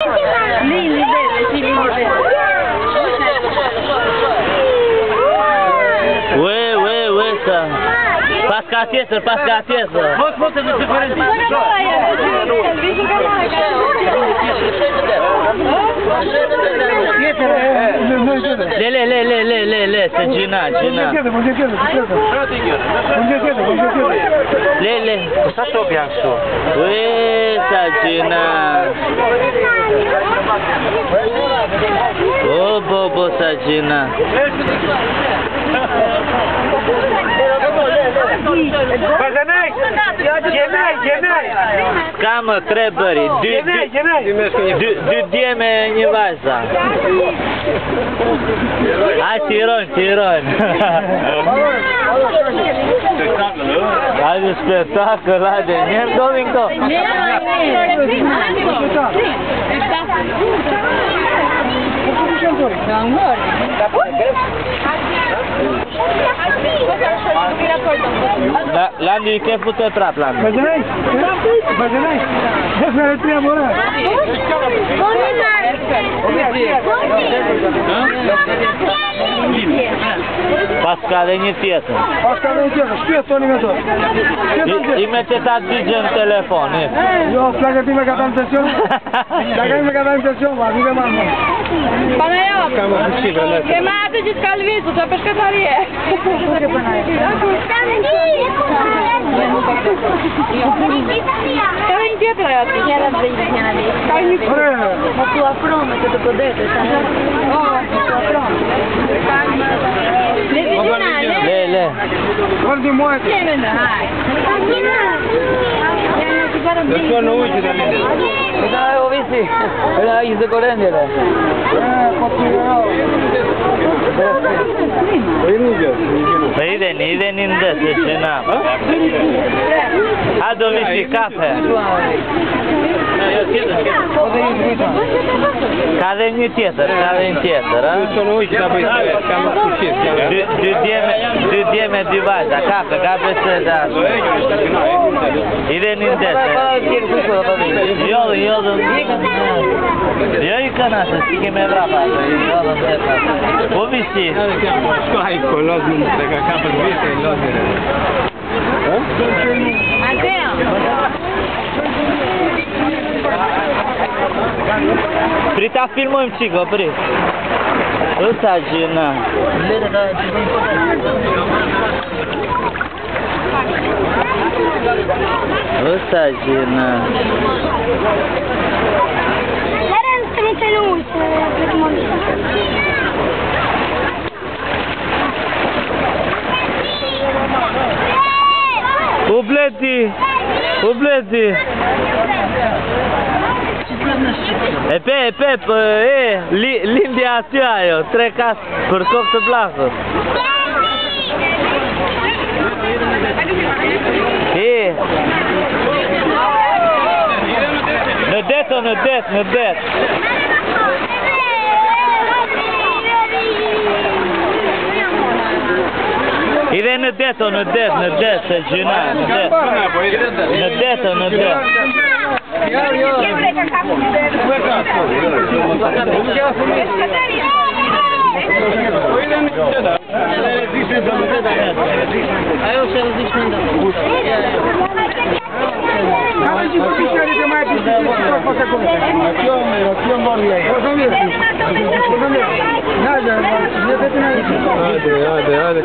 Lili bebe, sì, Lili bebe. Ue, sta. Pasca tjetër. Mos e më diferenti. Le, se gjina. Le. Sa top janë këtu? Ue, sa gjina. Bo, sa gjina. Bazenaj! Gjenaj! S'ka më 3 bëri, 2 djeme e 1 vajza. Aj, tirojnë. Hajde spektakl, hajde, njerë dolin këto. Landi, che puto è trap, Landi? Bazenaj! Hefere të jamora! Paska dhe një tjetër. Shpjet toni me to. I me që ta digje në telefon, Jo, plakët ti me ka ta në pension? Plakët me ka ta në pension, ma, nuk e marrë. Pana jo, ke ma atë që s'ka lvisu, që për shkëtarie. Ka dhe një tjetër ajo ati. Njëra dhe njëra dhe. Ma tu afrome që të kodete. Le. Guardi muoio. Sono uci da lì. Ho visto. Era iz korendjele. Pa ide ninde se žena. A dovisi kafe. Ka dhe një tjetër, a? Sono uci da bëjtë, kam kushit. 2 djeme 2 vajza, kafe se da. Ide ninde se. Jodhëm. Jo I kanashe, si keme vrapa. Po visi. Shkoj ko lozmin, se ka kapët vite I lozmin. Mateo! Pri ta filmojmë qiko, pri. Ësa gjina. Ësa gjina. Leren të më të luj, se të më Ubleti. Lindja aty ajo, 3 kas për kokë të blakët. Në det. Ide në det, se gjina, në det. Ajo se različne da. Hajde,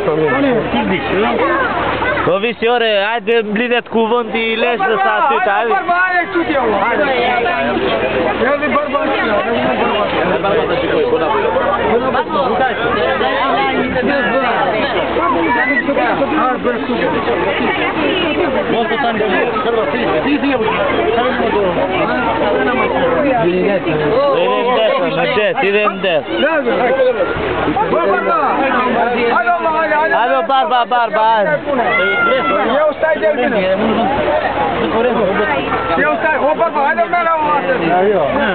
Po visi ore, hajde mblidet kuvënd I lesh dhe sa aty ta hajde. në det, ide në det. Hajde barba. Eu stai del bine. Eu stai, o barba, hajde mera o asă.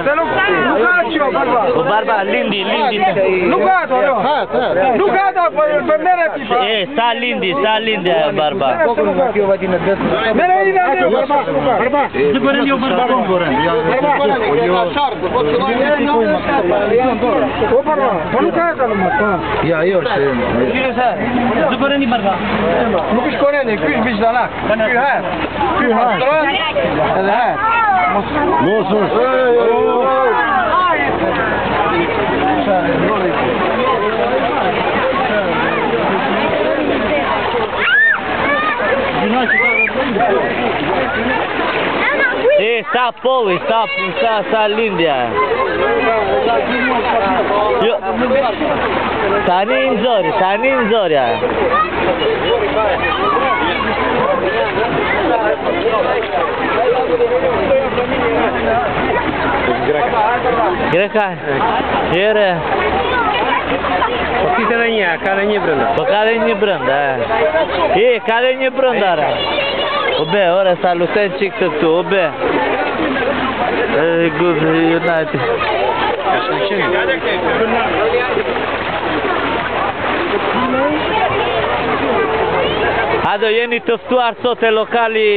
Să nu caci eu, barba. O barba, Lindy. Nu gata, eu. Nu gata, pe mene tipa. Sta Lindy, barba. Mene ide eu, barba. Zgorem eu barba. O barba, nu gata numai. Ja, eu știu. Zgorem barba. Nu piși corene, piși bici la lac. Piși hai. Hai. Nu sus. Sta Poli, sta Lindia. Tani în Zoria. Greca, era. Poftiți la ea, care nie brânda. Care nie brânda. Care nie brândara. Obe, ora salutăm cic tu, obe. Good United. Hajde, jeni tëftuar sot e lokali